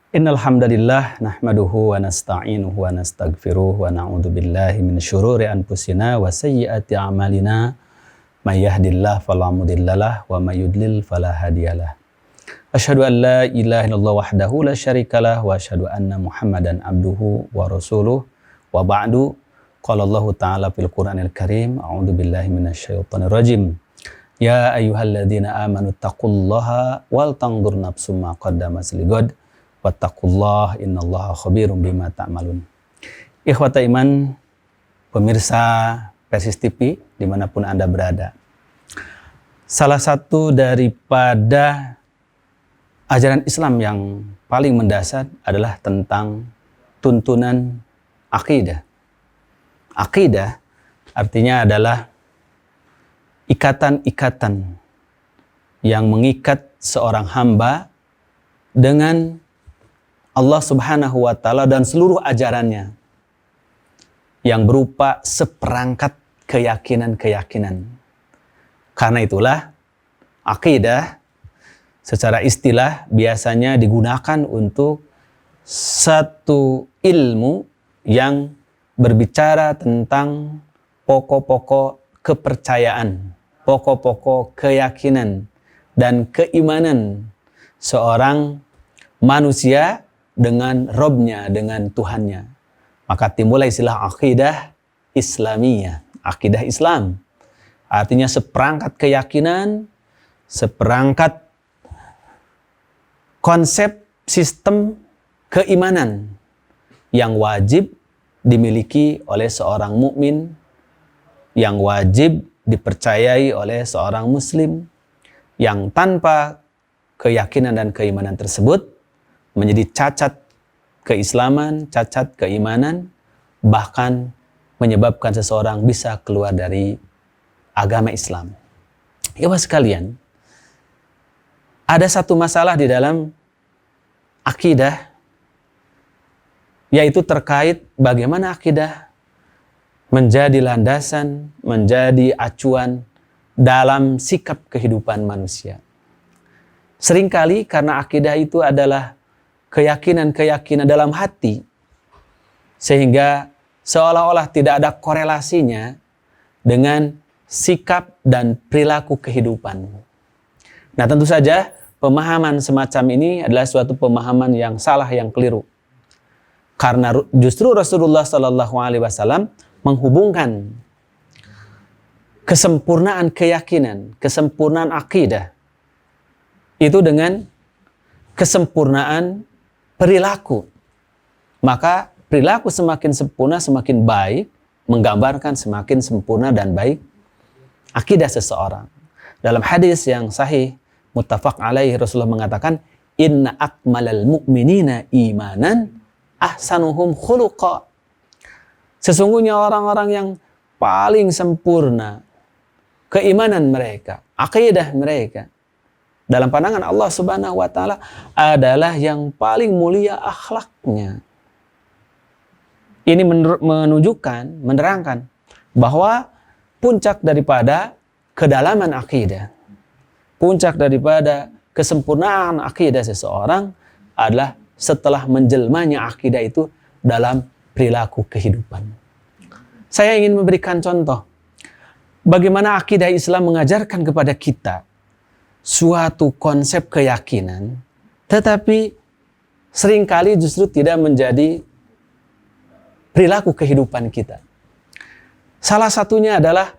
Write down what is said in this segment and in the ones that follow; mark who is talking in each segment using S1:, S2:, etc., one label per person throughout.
S1: Innal hamdalillah nahmaduhu wa nasta'inuhu wa nastaghfiruh wa na'udzu billahi min syururi anfusina wa sayyiati a'malina may yahdihillahu fala mudhillalah wa may yudlil fala hadiyalah. Asyhadu an la ilaha illallah wahdahu la syarikalah wa asyhadu anna Muhammadan abduhu wa rasuluh wa ba'du. Qala Allah ta'ala fil Qur'anil Karim, a'udzu billahi minasyaitonir rajim. Ya ayyuhalladzina amanu taqullaha wal tanzur nafsum ma qaddamat ligad wattaqullah innallaha khabirum bima ta'malun. Ikhwata iman, pemirsa Persis TV dimanapun Anda berada. Salah satu daripada ajaran Islam yang paling mendasar adalah tentang tuntunan akidah. Akidah artinya adalah ikatan-ikatan yang mengikat seorang hamba dengan Allah Subhanahu wa Ta'ala dan seluruh ajarannya yang berupa seperangkat keyakinan-keyakinan. Karena itulah akidah secara istilah biasanya digunakan untuk satu ilmu yang berbicara tentang pokok-pokok kepercayaan, pokok-pokok keyakinan dan keimanan seorang manusia dengan Robnya, dengan Tuhannya. Maka timbullah istilah akidah Islamiyah, akidah Islam. Artinya seperangkat keyakinan, seperangkat konsep sistem keimanan yang wajib dimiliki oleh seorang mukmin, yang wajib dipercayai oleh seorang muslim, yang tanpa keyakinan dan keimanan tersebut menjadi cacat keislaman, cacat keimanan, bahkan menyebabkan seseorang bisa keluar dari agama Islam. Ya sekalian, ada satu masalah di dalam akidah, yaitu terkait bagaimana akidah menjadi landasan, menjadi acuan dalam sikap kehidupan manusia. Seringkali karena akidah itu adalah keyakinan-keyakinan dalam hati, sehingga seolah-olah tidak ada korelasinya dengan sikap dan perilaku kehidupan. Nah, tentu saja pemahaman semacam ini adalah suatu pemahaman yang salah, yang keliru. Karena justru Rasulullah SAW menghubungkan kesempurnaan keyakinan, kesempurnaan akidah itu dengan kesempurnaan perilaku. Maka perilaku semakin sempurna, semakin baik, menggambarkan semakin sempurna dan baik akidah seseorang. Dalam hadis yang sahih, muttafaq alaihi, Rasulullah mengatakan, inna akmalal mu'minina imanan ahsanuhum khuluqa. Sesungguhnya orang-orang yang paling sempurna keimanan mereka, akidah mereka, dalam pandangan Allah Subhanahu wa Ta'ala adalah yang paling mulia akhlaknya. Ini menunjukkan, menerangkan bahwa puncak daripada kedalaman akidah, puncak daripada kesempurnaan akidah seseorang adalah setelah menjelmanya akidah itu dalam perilaku kehidupan. Saya ingin memberikan contoh bagaimana akidah Islam mengajarkan kepada kita suatu konsep keyakinan, tetapi seringkali justru tidak menjadi perilaku kehidupan kita. Salah satunya adalah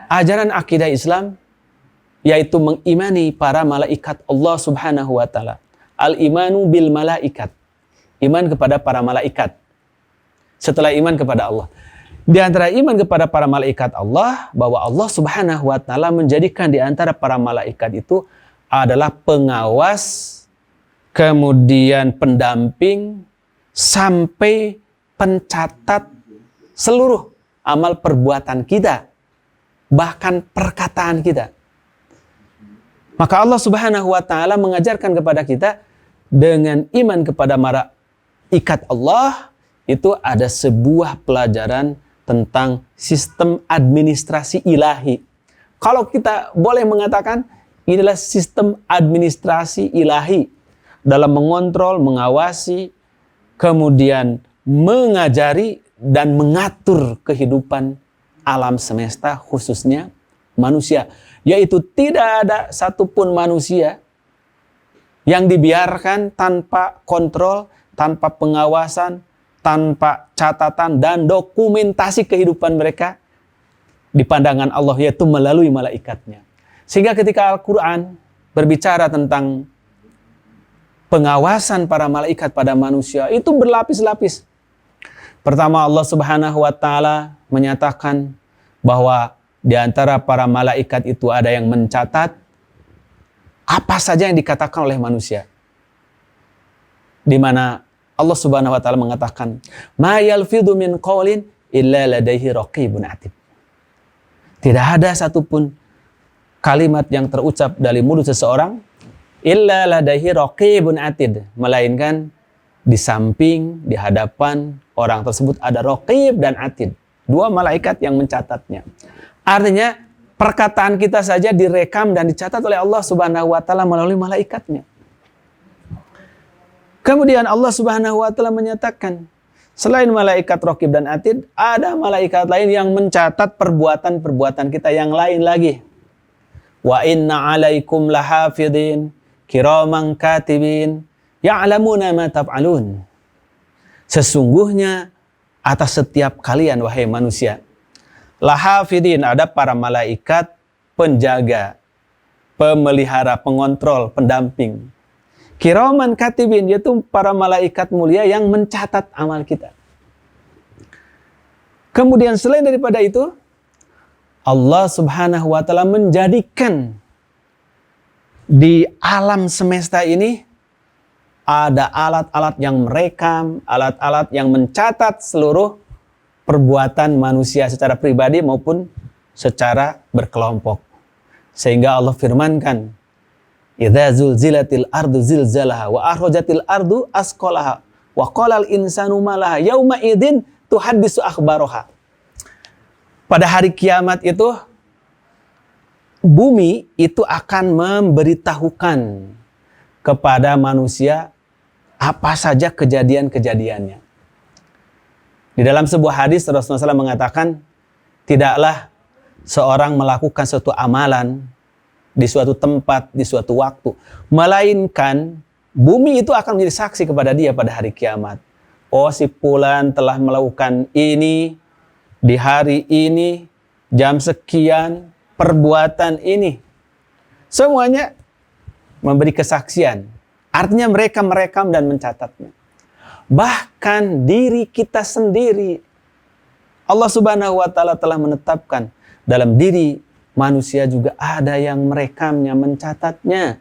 S1: ajaran akidah Islam, yaitu mengimani para malaikat Allah Subhanahu wa Ta'ala. Al-imanu bil malaikat, iman kepada para malaikat setelah iman kepada Allah. Di antara iman kepada para malaikat Allah, bahwa Allah Subhanahu wa Ta'ala menjadikan di antara para malaikat itu adalah pengawas, kemudian pendamping, sampai pencatat seluruh amal perbuatan kita, bahkan perkataan kita. Maka Allah Subhanahu wa Ta'ala mengajarkan kepada kita dengan iman kepada malaikat Allah, itu ada sebuah pelajaran tentang sistem administrasi ilahi. Kalau kita boleh mengatakan inilah sistem administrasi ilahi, dalam mengontrol, mengawasi, kemudian mengajari dan mengatur kehidupan alam semesta, khususnya manusia. Yaitu tidak ada satupun manusia yang dibiarkan tanpa kontrol, tanpa pengawasan, tanpa catatan dan dokumentasi kehidupan mereka di pandangan Allah, yaitu melalui malaikatnya. Sehingga ketika Al-Quran berbicara tentang pengawasan para malaikat pada manusia, itu berlapis-lapis. Pertama, Allah Subhanahu wa Ta'ala menyatakan bahwa di antara para malaikat itu ada yang mencatat apa saja yang dikatakan oleh manusia. Di mana Allah Subhanahu wa Ta'ala mengatakan, "Ma yalfidhu min qawlin illa ladaihi raqibun atid." Tidak ada satupun kalimat yang terucap dari mulut seseorang illa ladaihi raqibun atid, melainkan di samping, di hadapan orang tersebut ada raqib dan atid, dua malaikat yang mencatatnya. Artinya perkataan kita saja direkam dan dicatat oleh Allah Subhanahu wa Ta'ala melalui malaikatnya. Kemudian Allah Subhanahu wa Ta'ala menyatakan, selain malaikat raqib dan atid, ada malaikat lain yang mencatat perbuatan-perbuatan kita yang lain lagi. Wa inna alaikum lahafidhin kiraman katibin ya'lamuna ma taf'alun. Sesungguhnya atas setiap kalian, wahai manusia, lahafidhin, ada para malaikat penjaga, pemelihara, pengontrol, pendamping. Kiraman katibin, yaitu para malaikat mulia yang mencatat amal kita. Kemudian selain daripada itu, Allah Subhanahu wa Ta'ala menjadikan di alam semesta ini ada alat-alat yang merekam, alat-alat yang mencatat seluruh perbuatan manusia secara pribadi maupun secara berkelompok. Sehingga Allah firmankan, "Idza zulzilatil ardu zilzalaha wa akhrajatil ardu asqalaha wa qalal insanu ma laha yauma idzin tuhaddisu akhbaraha." Pada hari kiamat itu bumi itu akan memberitahukan kepada manusia apa saja kejadian-kejadiannya. Di dalam sebuah hadis Rasulullah SAW mengatakan, tidaklah seorang melakukan suatu amalan di suatu tempat, di suatu waktu, melainkan bumi itu akan menjadi saksi kepada dia pada hari kiamat. Oh, si fulan telah melakukan ini di hari ini, jam sekian, perbuatan ini. Semuanya memberi kesaksian. Artinya mereka merekam dan mencatatnya. Bahkan diri kita sendiri, Allah Subhanahu wa Ta'ala telah menetapkan dalam diri manusia juga ada yang merekamnya, mencatatnya.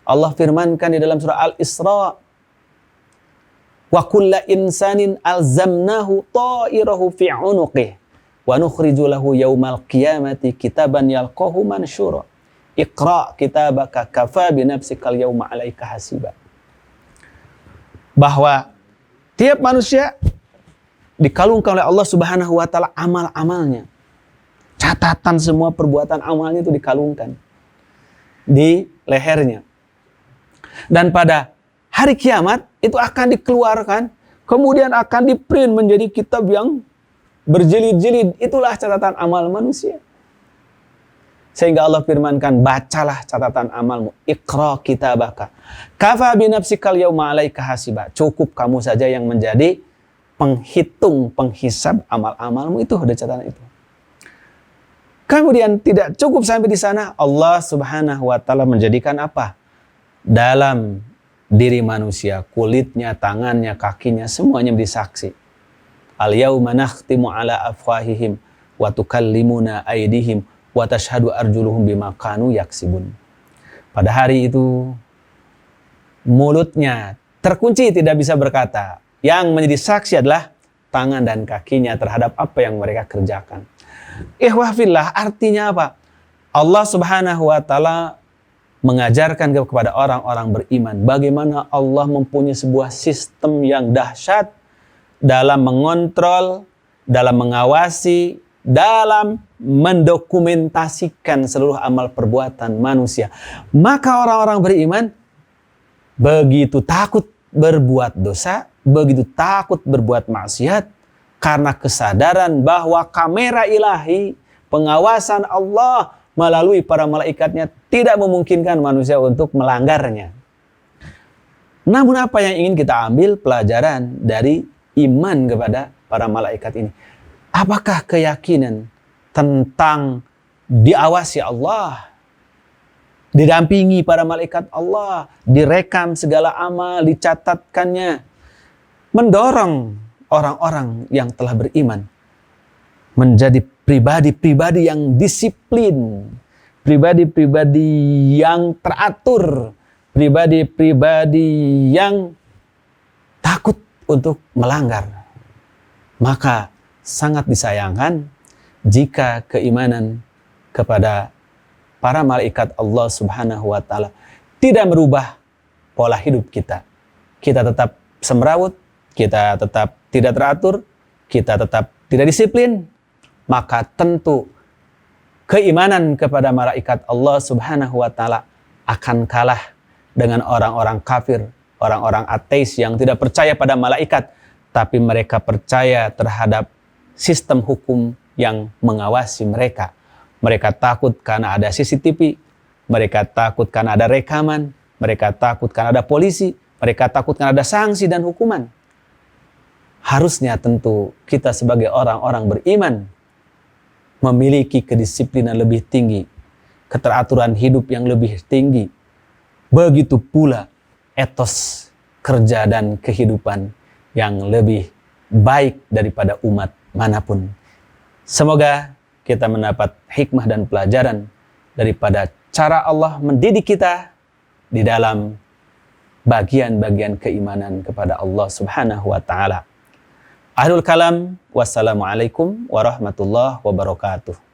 S1: Allah firmankan di dalam surah Al-Isra, "Wa kulla insanin alzamnahu ta'irahu fi 'unuqihi wa nukhriju lahu yaumal qiyamati kitaban yalqahu mansyura. Iqra kitabaka kafa bi nafsikal yauma 'alaika hasiba." Bahwa tiap manusia dikalungkan oleh Allah Subhanahu wa Ta'ala amal-amalnya. Catatan semua perbuatan amalnya itu dikalungkan di lehernya. Dan pada hari kiamat itu akan dikeluarkan, kemudian akan diprint menjadi kitab yang berjilid-jilid. Itulah catatan amal manusia. Sehingga Allah firmankan, bacalah catatan amalmu. Iqra kitabaka kafa bi nafsikal yauma 'alaika hasiba. Cukup kamu saja yang menjadi penghitung, penghisab amal-amalmu. Itu ada catatan itu. Kemudian tidak cukup sampai di sana, Allah Subhanahu wa Ta'ala menjadikan apa? Dalam diri manusia, kulitnya, tangannya, kakinya, semuanya menjadi saksi. Al-yauma nakhtimu ala afwahihim wa tukallimuna aydihim wa tashhadu arjuluhum bima kanu yaksibun. Pada hari itu mulutnya terkunci, tidak bisa berkata. Yang menjadi saksi adalah tangan dan kakinya terhadap apa yang mereka kerjakan. Ikhwah fillah, artinya apa? Allah Subhanahu wa Ta'ala mengajarkan kepada orang-orang beriman bagaimana Allah mempunyai sebuah sistem yang dahsyat dalam mengontrol, dalam mengawasi, dalam mendokumentasikan seluruh amal perbuatan manusia. Maka orang-orang beriman begitu takut berbuat dosa, begitu takut berbuat maksiat, karena kesadaran bahwa kamera ilahi, pengawasan Allah melalui para malaikatnya tidak memungkinkan manusia untuk melanggarnya. Namun apa yang ingin kita ambil pelajaran dari iman kepada para malaikat ini? Apakah keyakinan tentang diawasi Allah, didampingi para malaikat Allah, direkam segala amal, dicatatkannya, mendorong orang-orang yang telah beriman menjadi pribadi-pribadi yang disiplin, pribadi-pribadi yang teratur, pribadi-pribadi yang takut untuk melanggar. Maka sangat disayangkan jika keimanan kepada para malaikat Allah Subhanahu wa taala tidak merubah pola hidup kita. Kita tetap semrawut, kita tetap tidak teratur, kita tetap tidak disiplin, maka tentu keimanan kepada malaikat Allah Subhanahu wa taala akan kalah dengan orang-orang kafir, orang-orang ateis yang tidak percaya pada malaikat, tapi mereka percaya terhadap sistem hukum yang mengawasi mereka. Mereka takut karena ada CCTV, mereka takut karena ada rekaman, mereka takut karena ada polisi, mereka takut karena ada sanksi dan hukuman. Harusnya tentu kita sebagai orang-orang beriman memiliki kedisiplinan lebih tinggi, keteraturan hidup yang lebih tinggi. Begitu pula etos kerja dan kehidupan yang lebih baik daripada umat manapun. Semoga kita mendapat hikmah dan pelajaran daripada cara Allah mendidik kita di dalam bagian-bagian keimanan kepada Allah Subhanahu wa taala. Ahlul kalam, wassalamualaikum warahmatullahi wabarakatuh.